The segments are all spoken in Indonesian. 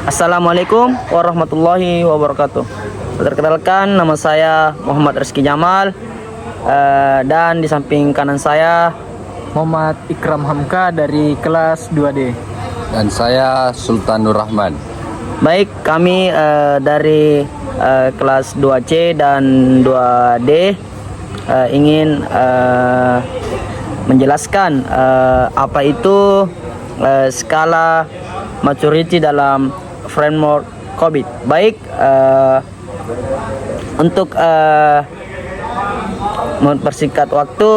Assalamualaikum warahmatullahi wabarakatuh. Perkenalkan, nama saya Muhammad Rizky Jamal, dan di samping kanan saya Muhammad Ikram Hamka dari kelas 2D. Dan saya Sultan Nur Rahman. Baik, kami dari kelas 2C dan 2D ingin menjelaskan apa itu skala maturity dalam framework COVID. Baik, untuk mempersingkat waktu,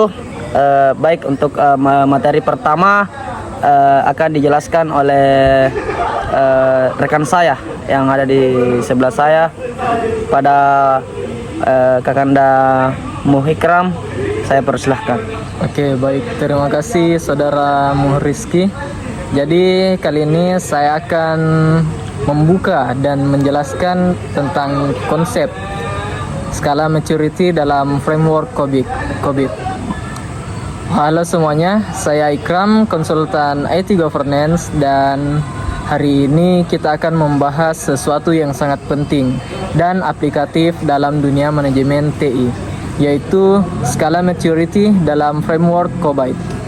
baik untuk materi pertama akan dijelaskan oleh rekan saya yang ada di sebelah saya, pada Kakanda Muhikram. Saya persilahkan. Oke, baik. Terima kasih Saudara Muhrizki. Jadi kali ini saya akan membuka dan menjelaskan tentang konsep skala maturity dalam framework COVID. Halo semuanya, saya Ikram, konsultan IT Governance, dan hari ini kita akan membahas sesuatu yang sangat penting dan aplikatif dalam dunia manajemen TI, yaitu skala maturity dalam framework COVID.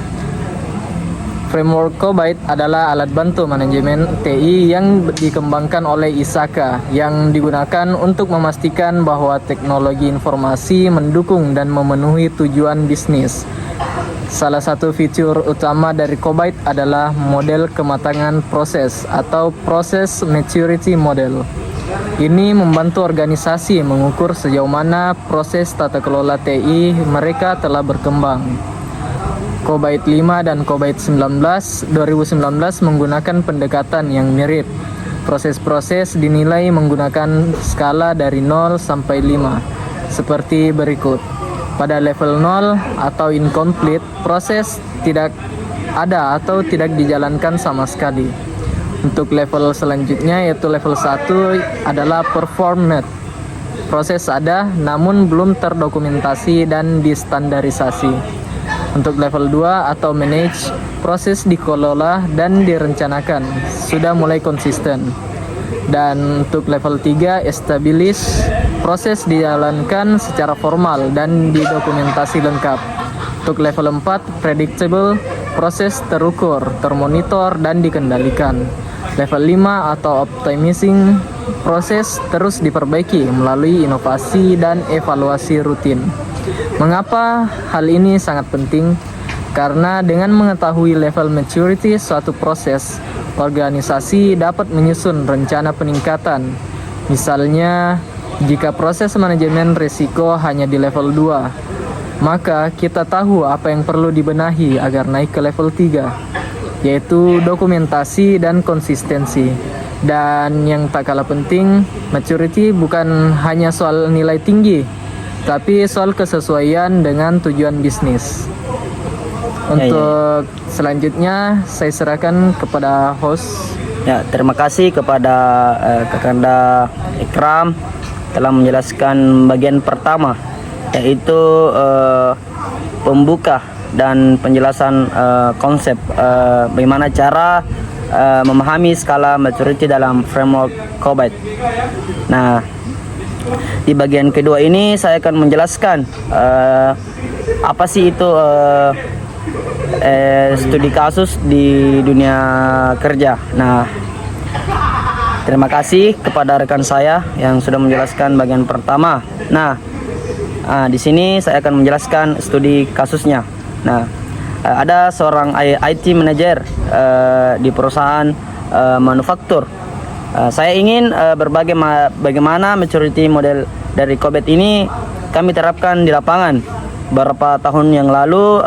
Framework COVID adalah alat bantu manajemen TI yang dikembangkan oleh ISAKA, yang digunakan untuk memastikan bahwa teknologi informasi mendukung dan memenuhi tujuan bisnis. Salah satu fitur utama dari COVID adalah model kematangan proses atau Process Maturity Model. Ini membantu organisasi mengukur sejauh mana proses tata kelola TI mereka telah berkembang. COVID 5 dan COVID 2019 menggunakan pendekatan yang mirip. Proses-proses dinilai menggunakan skala dari 0 sampai 5, seperti berikut. Pada level 0 atau incomplete, proses tidak ada atau tidak dijalankan sama sekali. Untuk level selanjutnya, yaitu level 1, adalah performed. Proses ada namun belum terdokumentasi dan distandarisasi. Untuk level 2 atau manage, proses dikelola dan direncanakan, sudah mulai konsisten. Dan untuk level 3, establish, proses dijalankan secara formal dan didokumentasi lengkap. Untuk level 4, predictable, proses terukur, termonitor, dan dikendalikan. Level 5 atau optimizing, proses terus diperbaiki melalui inovasi dan evaluasi rutin. Mengapa hal ini sangat penting? Karena dengan mengetahui level maturity suatu proses, organisasi dapat menyusun rencana peningkatan. Misalnya, jika proses manajemen risiko hanya di level 2, maka kita tahu apa yang perlu dibenahi agar naik ke level 3, yaitu dokumentasi dan konsistensi. Dan yang tak kalah penting, maturity bukan hanya soal nilai tinggi, tapi soal kesesuaian dengan tujuan bisnis. Untuk selanjutnya saya serahkan kepada host. Ya, terima kasih kepada Kakanda Ikram telah menjelaskan bagian pertama, yaitu pembuka dan penjelasan konsep bagaimana cara memahami skala maturity dalam framework COVID. Nah, di bagian kedua ini saya akan menjelaskan apa sih itu studi kasus di dunia kerja. Nah, terima kasih kepada rekan saya yang sudah menjelaskan bagian pertama. Nah, di sini saya akan menjelaskan studi kasusnya. Nah, ada seorang IT manager di perusahaan manufaktur. Saya ingin berbagi bagaimana maturity model dari COVID ini kami terapkan di lapangan. Beberapa tahun yang lalu,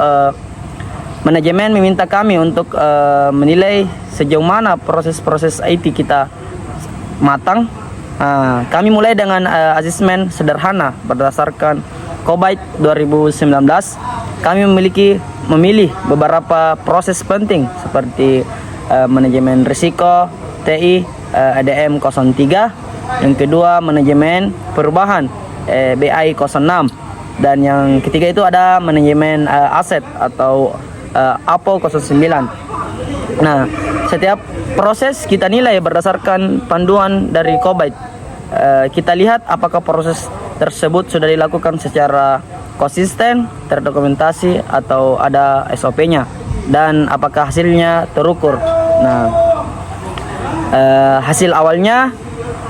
manajemen meminta kami untuk menilai sejauh mana proses-proses IT kita matang. Kami mulai dengan asesmen sederhana berdasarkan COVID 2019. Kami memilih beberapa proses penting seperti manajemen risiko TI ADM 03, yang kedua manajemen perubahan BI 06, dan yang ketiga itu ada manajemen aset atau APO 09. Nah, setiap proses kita nilai berdasarkan panduan dari COVID. Kita lihat apakah proses tersebut sudah dilakukan secara konsisten, terdokumentasi, atau ada SOP-nya, dan apakah hasilnya terukur. Nah, hasil awalnya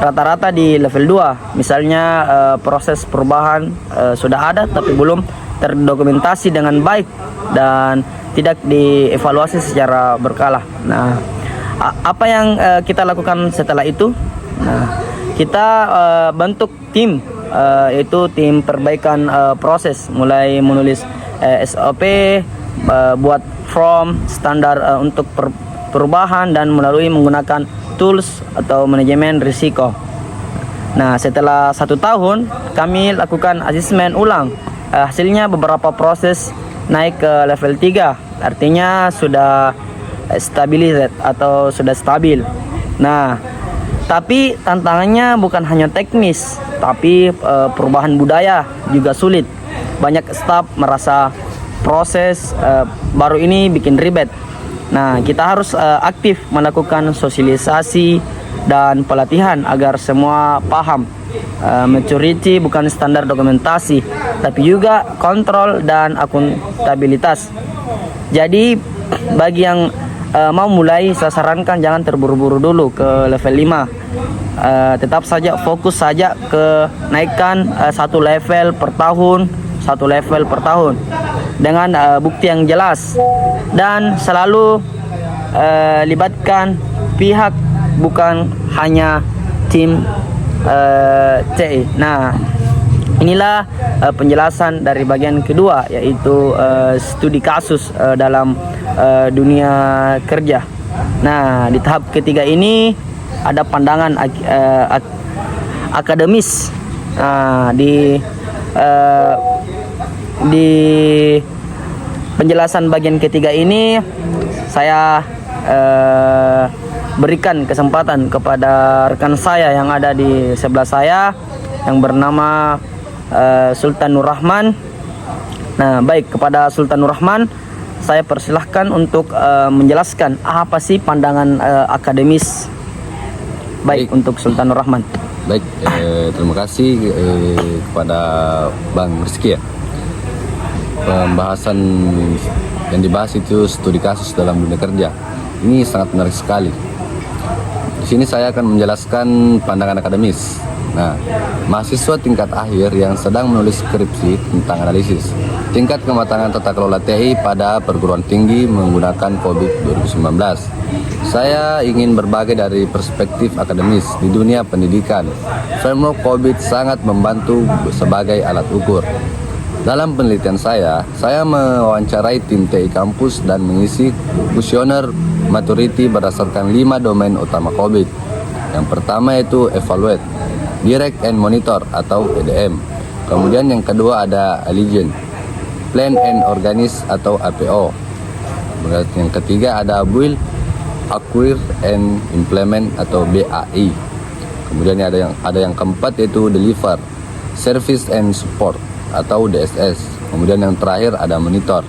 rata-rata di level 2. Misalnya proses perubahan sudah ada tapi belum terdokumentasi dengan baik dan tidak dievaluasi secara berkala. Nah, apa yang kita lakukan setelah itu? Nah, kita bentuk tim, yaitu tim perbaikan proses, mulai menulis SOP, buat form standar untuk perubahan, dan melalui menggunakan tools atau manajemen risiko. Nah, setelah 1 tahun kami lakukan asesmen ulang. Hasilnya beberapa proses naik ke level 3, artinya sudah stabilized atau sudah stabil. Nah, tapi tantangannya bukan hanya teknis, tapi perubahan budaya juga sulit. Banyak staf merasa proses baru ini bikin ribet. Nah, kita harus aktif melakukan sosialisasi dan pelatihan agar semua paham. Maturity bukan standar dokumentasi, tapi juga kontrol dan akuntabilitas. Jadi bagi yang mau mulai, saya sarankan jangan terburu-buru dulu ke level 5. Tetap saja fokus saja ke naikkan 1 level per tahun, 1 level per tahun dengan bukti yang jelas, dan selalu libatkan pihak, bukan hanya tim TI. Nah, inilah penjelasan dari bagian kedua, yaitu studi kasus dalam dunia kerja. Nah, di tahap ketiga ini ada pandangan akademis. Di penjelasan bagian ketiga ini saya berikan kesempatan kepada rekan saya yang ada di sebelah saya, yang bernama Sultan Nur Rahman. Nah, baik, kepada Sultan Nur Rahman saya persilahkan untuk menjelaskan apa sih pandangan akademis. Baik, untuk Sultan Nur Rahman. Baik, terima kasih kepada Bang Rizky ya. Pembahasan yang dibahas itu studi kasus dalam dunia kerja. Ini sangat menarik sekali. Di sini saya akan menjelaskan pandangan akademis. Nah, mahasiswa tingkat akhir yang sedang menulis skripsi tentang analisis tingkat kematangan tata kelola TI pada perguruan tinggi menggunakan COVID 2019. Saya ingin berbagi dari perspektif akademis di dunia pendidikan. Framework COVID sangat membantu sebagai alat ukur. Dalam penelitian saya mewawancarai tim TI kampus dan mengisi kuesioner maturity berdasarkan 5 domain utama COVID. Yang pertama itu evaluate, direct and monitor atau EDM. Kemudian yang kedua ada allegiance, plan and organize atau APO. Yang ketiga ada build, acquire and implement atau BAI. Kemudian ada yang keempat yaitu deliver, service and support atau DSS. Kemudian yang terakhir ada monitor,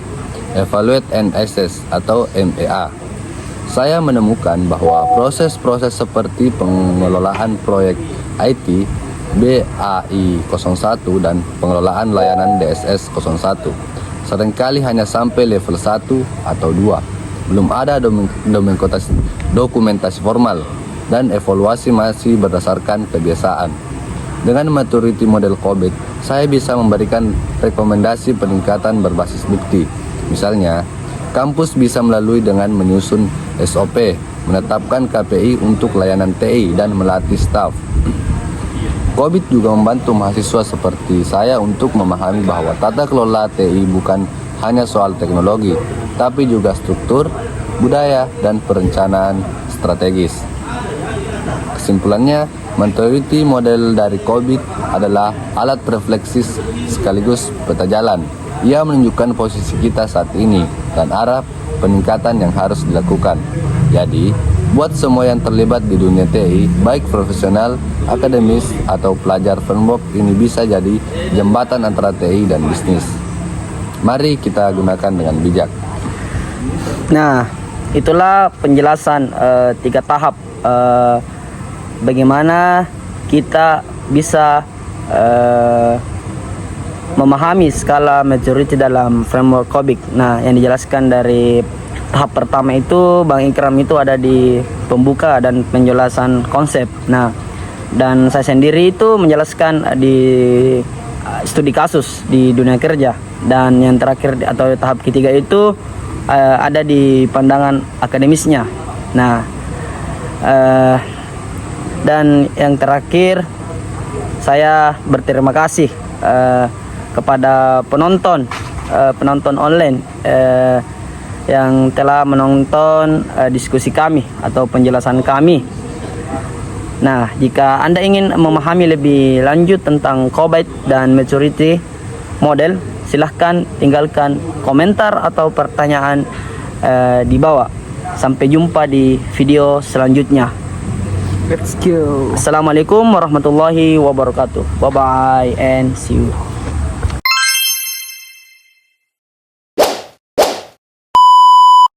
evaluate and assess atau MEA. Saya menemukan bahwa proses-proses seperti pengelolaan proyek IT BAI 01 dan pengelolaan layanan DSS 01 seringkali hanya sampai level 1 atau 2. Belum ada dokumentasi formal dan evaluasi masih berdasarkan kebiasaan. Dengan maturity model COVID, saya bisa memberikan rekomendasi peningkatan berbasis bukti. Misalnya, kampus bisa melalui dengan menyusun SOP, menetapkan KPI untuk layanan TI, dan melatih staf. COVID juga membantu mahasiswa seperti saya untuk memahami bahwa tata kelola TI bukan hanya soal teknologi, tapi juga struktur, budaya, dan perencanaan strategis. Kesimpulannya, maturity model dari COVID adalah alat refleksi sekaligus peta jalan. Ia menunjukkan posisi kita saat ini dan arah peningkatan yang harus dilakukan. Jadi, buat semua yang terlibat di dunia TI, baik profesional, akademis, atau pelajar, framework ini bisa jadi jembatan antara TI dan bisnis. Mari kita gunakan dengan bijak. Nah, itulah penjelasan 3 tahap bagaimana kita bisa memahami skala maturity dalam framework COBIC. Nah, yang dijelaskan dari tahap pertama itu Bang Ikram itu ada di pembuka dan penjelasan konsep. Nah, dan saya sendiri itu menjelaskan di studi kasus di dunia kerja. Dan yang terakhir atau tahap ketiga itu ada di pandangan akademisnya. Nah, dan yang terakhir saya berterima kasih kepada penonton online yang telah menonton diskusi kami atau penjelasan kami. Nah, jika Anda ingin memahami lebih lanjut tentang COBIC dan maturity model, silahkan tinggalkan komentar atau pertanyaan di bawah. Sampai jumpa di video selanjutnya. Let's go. Assalamualaikum warahmatullahi wabarakatuh. Bye bye and see you.